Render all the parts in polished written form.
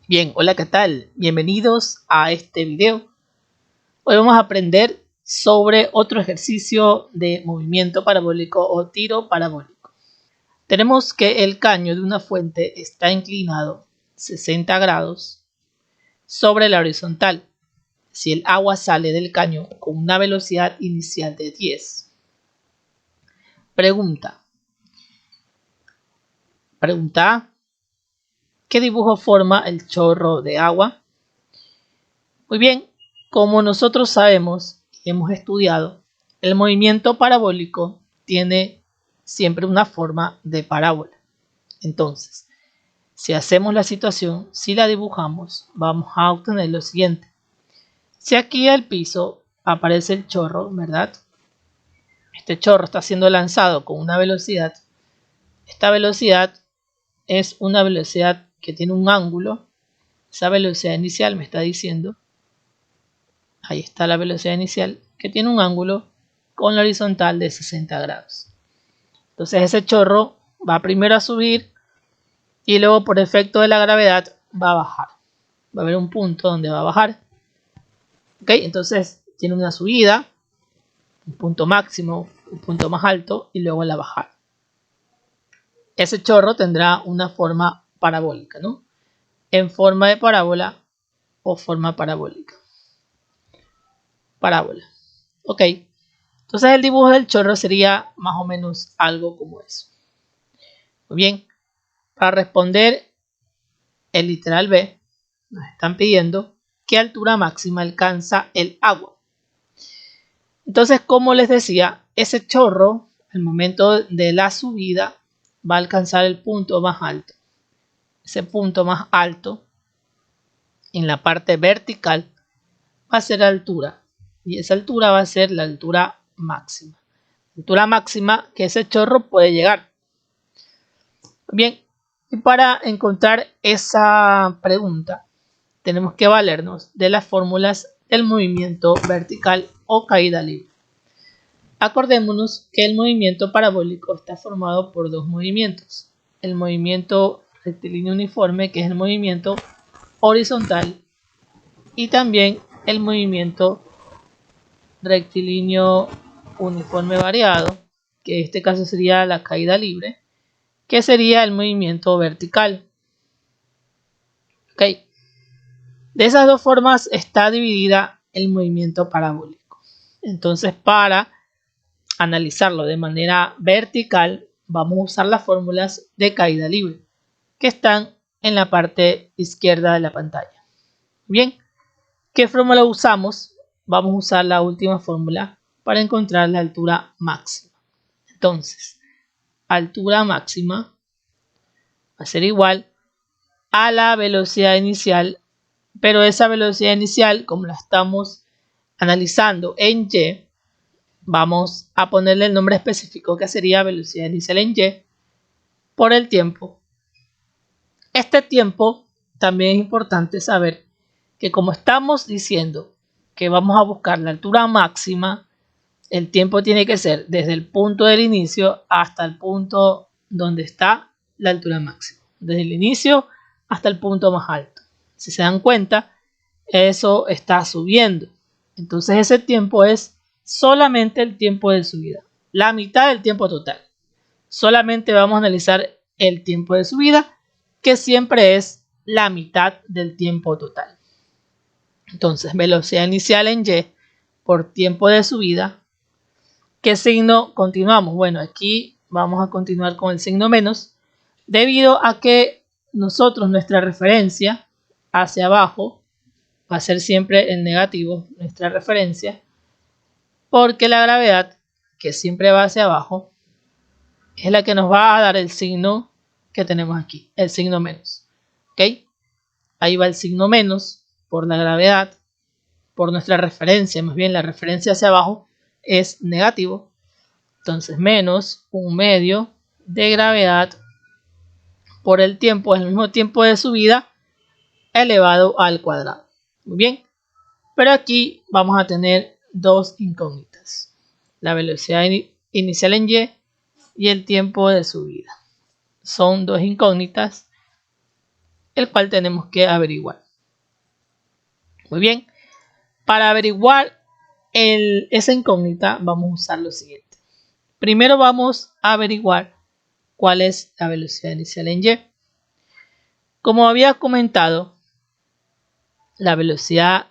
Bien, hola, ¿qué tal? Bienvenidos a este video. Hoy vamos a aprender sobre otro ejercicio de movimiento parabólico o tiro parabólico. Tenemos que el caño de una fuente está inclinado 60 grados sobre la horizontal si el agua sale del caño con una velocidad inicial de 10. Pregunta A. ¿Qué dibujo forma el chorro de agua? Muy bien, como nosotros sabemos y hemos estudiado, el movimiento parabólico tiene siempre una forma de parábola. Entonces, si hacemos la situación, si la dibujamos, vamos a obtener lo siguiente. Si aquí al piso aparece el chorro, ¿verdad? Este chorro está siendo lanzado con una velocidad. Esta velocidad es una velocidad que tiene un ángulo. Esa velocidad inicial me está diciendo. Ahí está la velocidad inicial que tiene un ángulo con la horizontal de 60 grados. Entonces ese chorro va primero a subir y luego por efecto de la gravedad va a bajar. Va a haber un punto donde va a bajar. ¿Ok? Entonces tiene una subida, un punto máximo, un punto más alto y luego la bajada. Ese chorro tendrá una forma parabólica, ¿no? En forma de parábola o forma parabólica. Parábola. Ok. Entonces el dibujo del chorro sería más o menos algo como eso. Muy bien. Para responder el literal B, nos están pidiendo qué altura máxima alcanza el agua. Entonces, como les decía, ese chorro, al momento de la subida, va a alcanzar el punto más alto. Ese punto más alto, en la parte vertical, va a ser la altura. Y esa altura va a ser la altura máxima. La altura máxima que ese chorro puede llegar. Bien, y para encontrar esa pregunta, tenemos que valernos de las fórmulas del movimiento vertical o caída libre. Acordémonos que el movimiento parabólico está formado por dos movimientos. El movimiento rectilíneo uniforme, que es el movimiento horizontal, y también el movimiento rectilíneo uniforme variado, que en este caso sería la caída libre, que sería el movimiento vertical. ¿Ok? De esas dos formas está dividida el movimiento parabólico. Entonces, para analizarlo de manera vertical, vamos a usar las fórmulas de caída libre, que están en la parte izquierda de la pantalla. Bien, ¿qué fórmula usamos? Vamos a usar la última fórmula para encontrar la altura máxima. Entonces, altura máxima va a ser igual a la velocidad inicial, pero esa velocidad inicial, como la estamos analizando en Y, vamos a ponerle el nombre específico que sería velocidad inicial en Y por el tiempo. Este tiempo también es importante saber que como estamos diciendo que vamos a buscar la altura máxima, el tiempo tiene que ser desde el punto del inicio hasta el punto donde está la altura máxima. Desde el inicio hasta el punto más alto. Si se dan cuenta, eso está subiendo. Entonces ese tiempo es solamente el tiempo de subida. La mitad del tiempo total. Solamente vamos a analizar el tiempo de subida, que siempre es la mitad del tiempo total. Entonces, velocidad inicial en Y por tiempo de subida. ¿Qué signo continuamos? Bueno, aquí vamos a continuar con el signo menos, debido a que nuestra referencia hacia abajo va a ser siempre el negativo, nuestra referencia, porque la gravedad, que siempre va hacia abajo, es la que nos va a dar el signo que tenemos aquí, el signo menos. ¿Ok? Ahí va el signo menos por la gravedad, por nuestra referencia, más bien la referencia hacia abajo es negativo. Entonces menos un medio de gravedad por el tiempo, el mismo tiempo de subida elevado al cuadrado. Muy bien, pero aquí vamos a tener dos incógnitas. La velocidad inicial en Y y el tiempo de subida. Son dos incógnitas, el cual tenemos que averiguar. Muy bien, para averiguar esa incógnita vamos a usar lo siguiente. Primero vamos a averiguar cuál es la velocidad inicial en y. Como había comentado, la velocidad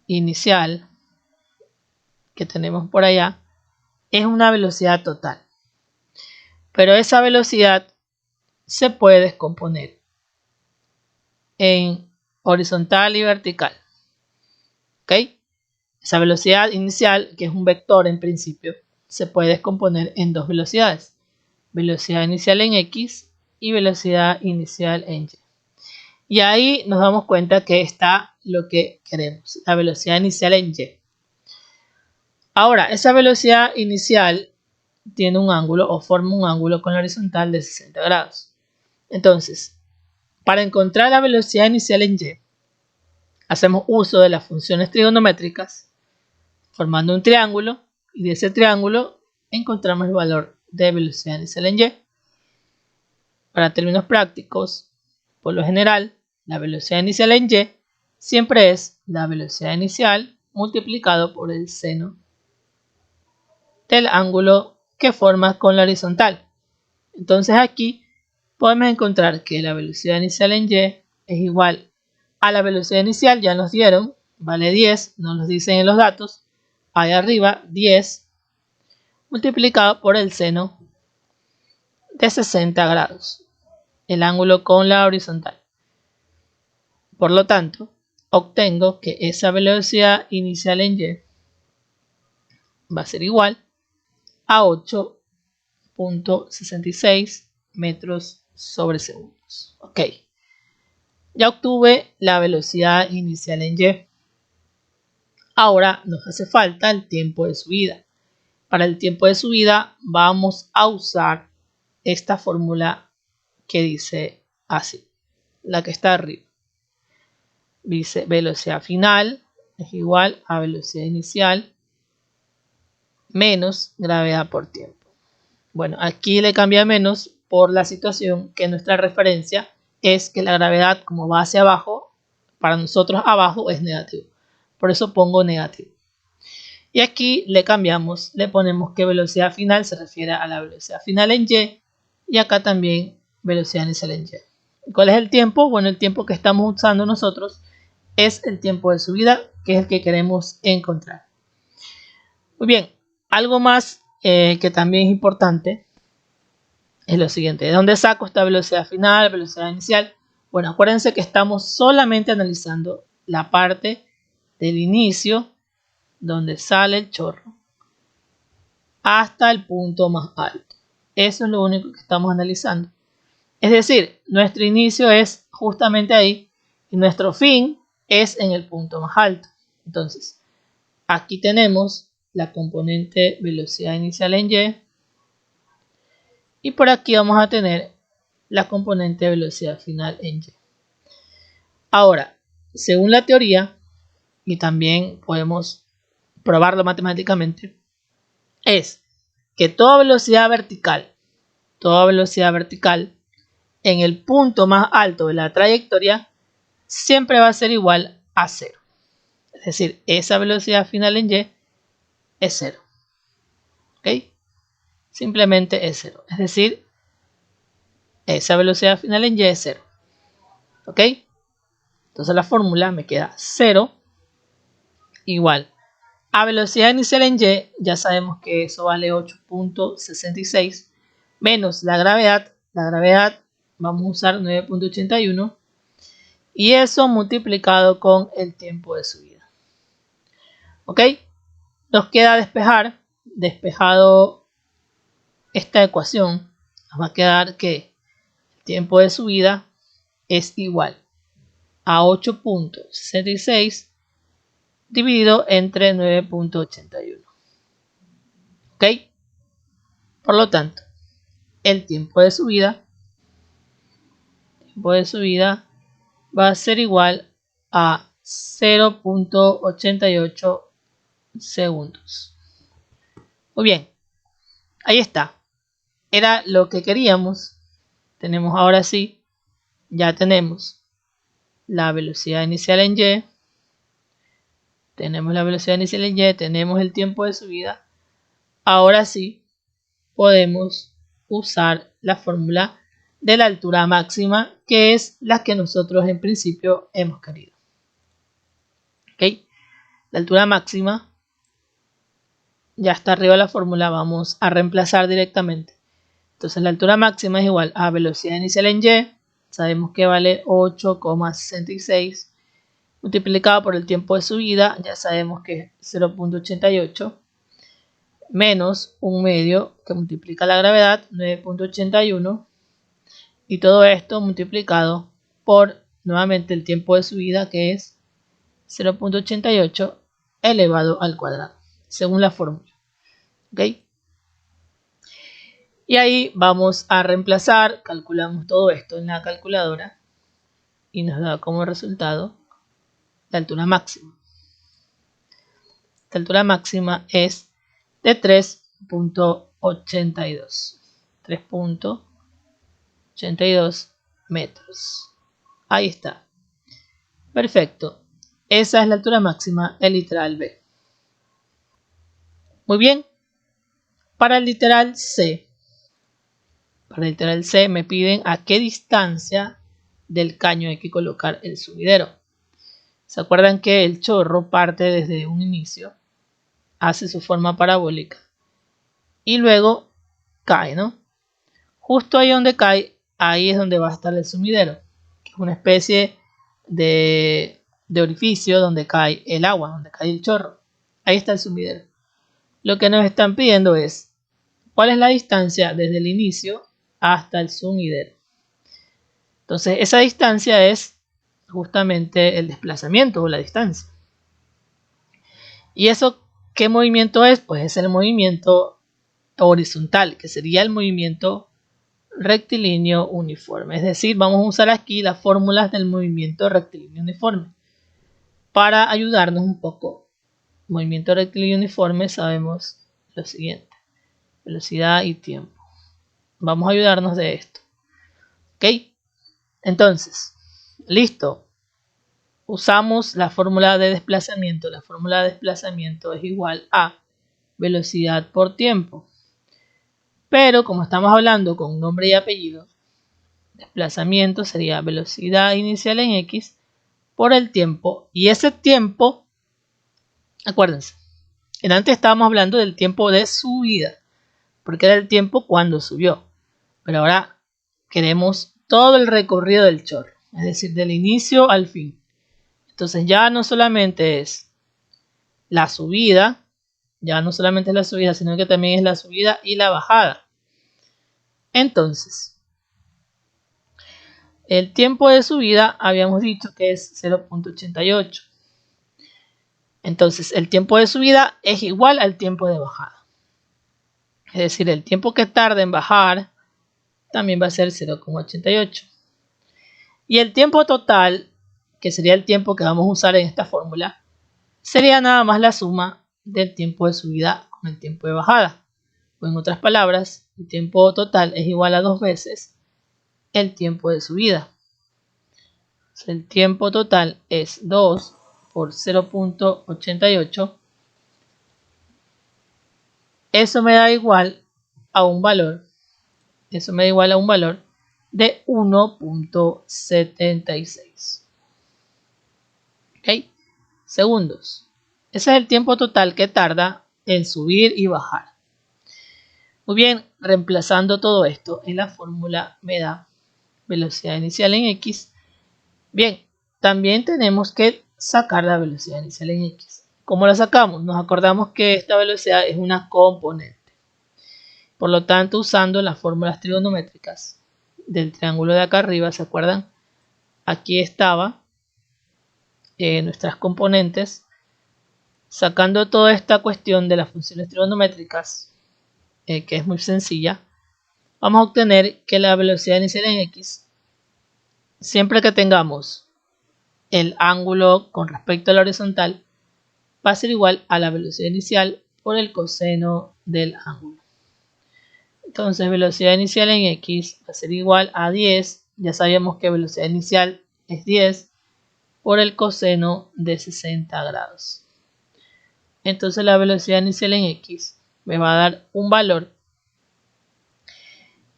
inicial que tenemos por allá es una velocidad total, pero esa velocidad se puede descomponer en horizontal y vertical. ¿Ok? Esa velocidad inicial, que es un vector en principio, se puede descomponer en dos velocidades: velocidad inicial en X y velocidad inicial en Y. Y ahí nos damos cuenta que está lo que queremos, la velocidad inicial en Y. Ahora, esa velocidad inicial tiene un ángulo o forma un ángulo con la horizontal de 60 grados. Entonces, para encontrar la velocidad inicial en Y, hacemos uso de las funciones trigonométricas, formando un triángulo, y de ese triángulo encontramos el valor de velocidad inicial en Y. Para términos prácticos, por lo general, la velocidad inicial en Y siempre es la velocidad inicial multiplicado por el seno del ángulo que forma con la horizontal. Entonces aquí podemos encontrar que la velocidad inicial en Y es igual a la velocidad inicial, ya nos dieron, vale 10, nos lo dicen en los datos, ahí arriba 10 multiplicado por el seno de 60 grados, el ángulo con la horizontal. Por lo tanto, obtengo que esa velocidad inicial en Y va a ser igual a 8.66 metros sobre segundos. Ok, ya obtuve la velocidad inicial en Y. Ahora nos hace falta el tiempo de subida. Para el tiempo de subida vamos a usar esta fórmula que dice así, la que está arriba. Dice velocidad final es igual a velocidad inicial menos gravedad por tiempo. Bueno, aquí le cambia menos por la situación que nuestra referencia es que la gravedad, como va hacia abajo, para nosotros abajo es negativo. Por eso pongo negativo. Y aquí le cambiamos, le ponemos que velocidad final se refiere a la velocidad final en Y, y acá también velocidad inicial en Y. ¿Cuál es el tiempo? Bueno, el tiempo que estamos usando nosotros es el tiempo de subida, que es el que queremos encontrar. Muy bien, algo más que también es importante es lo siguiente: ¿de dónde saco esta velocidad final, velocidad inicial? Bueno, acuérdense que estamos solamente analizando la parte del inicio, donde sale el chorro, hasta el punto más alto. Eso es lo único que estamos analizando. Es decir, nuestro inicio es justamente ahí y nuestro fin es en el punto más alto. Entonces, aquí tenemos la componente velocidad inicial en Y. Y por aquí vamos a tener la componente velocidad final en Y. Ahora, según la teoría, y también podemos probarlo matemáticamente, es que toda velocidad vertical en el punto más alto de la trayectoria siempre va a ser igual a 0. Es decir, esa velocidad final en Y es 0. ¿Ok? Simplemente es 0. Es decir, esa velocidad final en Y es 0. ¿Ok? Entonces la fórmula me queda 0 igual a velocidad inicial en Y, ya sabemos que eso vale 8.66, menos la gravedad vamos a usar 9.81, y eso multiplicado con el tiempo de subida. ¿Ok? Nos queda despejado esta ecuación, nos va a quedar que el tiempo de subida es igual a 8.66 dividido entre 9.81. ¿Ok? Por lo tanto, el tiempo de subida va a ser igual a 0.88 segundos. Muy bien, ahí está. era lo que queríamos. Tenemos ahora sí, ya tenemos la velocidad inicial en y, tenemos la velocidad inicial en y, tenemos el tiempo de subida. Ahora sí podemos usar la fórmula de la altura máxima, que es la que nosotros en principio hemos querido. ¿Ok? La altura máxima ya está arriba de la fórmula, vamos a reemplazar directamente. Entonces la altura máxima es igual a velocidad inicial en y, sabemos que vale 8,66, multiplicado por el tiempo de subida, ya sabemos que es 0,88, menos un medio que multiplica la gravedad, 9,81, y todo esto multiplicado por nuevamente el tiempo de subida, que es 0,88 elevado al cuadrado, según la fórmula. ¿Ok? Y ahí vamos a reemplazar, calculamos todo esto en la calculadora y nos da como resultado la altura máxima. La altura máxima es de 3,82. 3,82 metros. Ahí está. Perfecto. Esa es la altura máxima, el literal B. Muy bien. Para el literal C. Para el literal C me piden a qué distancia del caño hay que colocar el sumidero. ¿Se acuerdan que el chorro parte desde un inicio, hace su forma parabólica y luego cae, ¿no? Justo ahí donde cae, ahí es donde va a estar el sumidero, que es una especie de orificio donde cae el agua, donde cae el chorro. Ahí está el sumidero. Lo que nos están pidiendo es cuál es la distancia desde el inicio hasta el sumidero. Entonces esa distancia es justamente el desplazamiento o la distancia. ¿Y eso qué movimiento es? Pues es el movimiento horizontal, que sería el movimiento rectilíneo uniforme. Es decir, vamos a usar aquí las fórmulas del movimiento rectilíneo uniforme para ayudarnos un poco. Movimiento rectilíneo uniforme, sabemos lo siguiente: velocidad y tiempo. Vamos a ayudarnos de esto. ¿Ok? Entonces, listo. Usamos la fórmula de desplazamiento. La fórmula de desplazamiento es igual a velocidad por tiempo. Pero como estamos hablando con nombre y apellido, desplazamiento sería velocidad inicial en X por el tiempo. Y ese tiempo, acuérdense, antes estábamos hablando del tiempo de subida, porque era el tiempo cuando subió. Pero ahora queremos todo el recorrido del chorro, es decir, del inicio al fin. Entonces ya no solamente es la subida, sino que también es la subida y la bajada. Entonces, el tiempo de subida habíamos dicho que es 0,88. Entonces, el tiempo de subida es igual al tiempo de bajada. Es decir, el tiempo que tarda en bajar también va a ser 0,88. Y el tiempo total, que sería el tiempo que vamos a usar en esta fórmula, sería nada más la suma del tiempo de subida con el tiempo de bajada. O en otras palabras, el tiempo total es igual a 2 veces el tiempo de subida. El tiempo total es 2 por 0,88. Eso me da igual a un valor. De 1,76. ¿Ok? Segundos. Ese es el tiempo total que tarda en subir y bajar. Muy bien, reemplazando todo esto en la fórmula me da velocidad inicial en X. Bien, también tenemos que sacar la velocidad inicial en X. ¿Cómo la sacamos? Nos acordamos que esta velocidad es una componente. Por lo tanto, usando las fórmulas trigonométricas del triángulo de acá arriba, ¿se acuerdan? Aquí estaba nuestras componentes. Sacando toda esta cuestión de las funciones trigonométricas, que es muy sencilla, vamos a obtener que la velocidad inicial en X, siempre que tengamos el ángulo con respecto a la horizontal, va a ser igual a la velocidad inicial por el coseno del ángulo. Entonces velocidad inicial en X va a ser igual a 10. Ya sabíamos que velocidad inicial es 10 por el coseno de 60 grados. Entonces la velocidad inicial en X me va a dar un valor.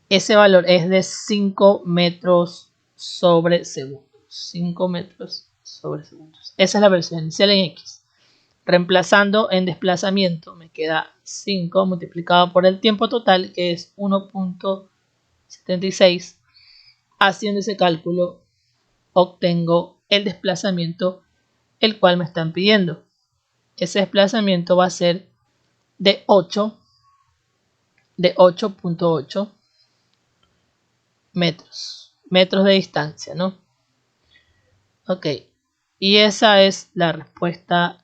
Ese valor es de 5 metros sobre segundo. 5 metros sobre segundos. Esa es la velocidad inicial en X. Reemplazando en desplazamiento me queda 5 multiplicado por el tiempo total, que es 1.76. Haciendo ese cálculo obtengo el desplazamiento el cual me están pidiendo. Ese desplazamiento va a ser de 8.8 metros de distancia, ¿no? Ok, y esa es la respuesta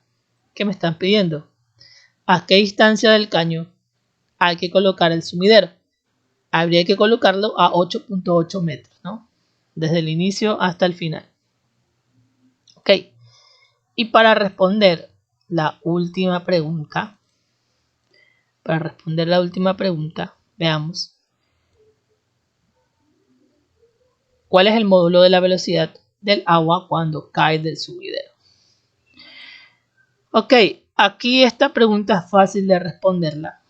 que me están pidiendo. ¿A qué distancia del caño hay que colocar el sumidero? Habría que colocarlo a 8.8 metros, ¿no? Desde el inicio hasta el final. Ok, y para responder la última pregunta, veamos. ¿Cuál es el módulo de la velocidad del agua cuando cae del sumidero? Ok, aquí esta pregunta es fácil de responderla.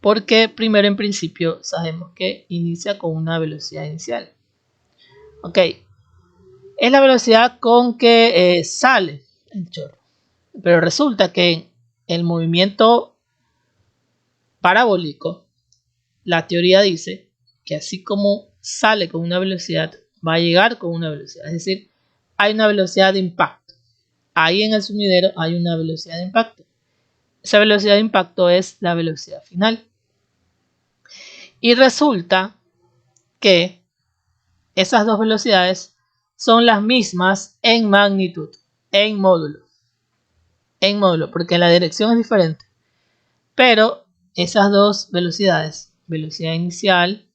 Porque primero en principio sabemos que inicia con una velocidad inicial. Ok, es la velocidad con que sale el chorro. Pero resulta que en el movimiento parabólico, la teoría dice que así como sale con una velocidad, va a llegar con una velocidad. Es decir, hay una velocidad de impacto. Ahí en el sumidero hay una velocidad de impacto. Esa velocidad de impacto es la velocidad final. Y resulta que esas dos velocidades son las mismas en magnitud, en módulo, porque la dirección es diferente. Pero esas dos velocidades, velocidad inicial,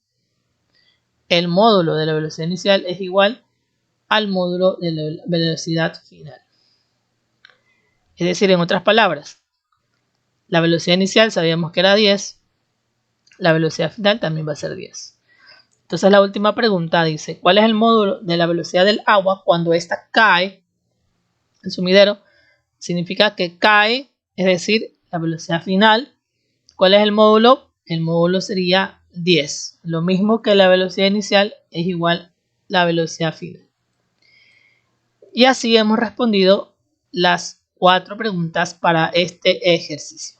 el módulo de la velocidad inicial es igual al módulo de la velocidad final. Es decir, en otras palabras, la velocidad inicial sabíamos que era 10, la velocidad final también va a ser 10. Entonces la última pregunta dice, ¿cuál es el módulo de la velocidad del agua cuando ésta cae? El sumidero significa que cae, es decir, la velocidad final. ¿Cuál es el módulo? El módulo sería 10. Lo mismo que la velocidad inicial es igual a la velocidad final. Y así hemos respondido las 4 preguntas para este ejercicio.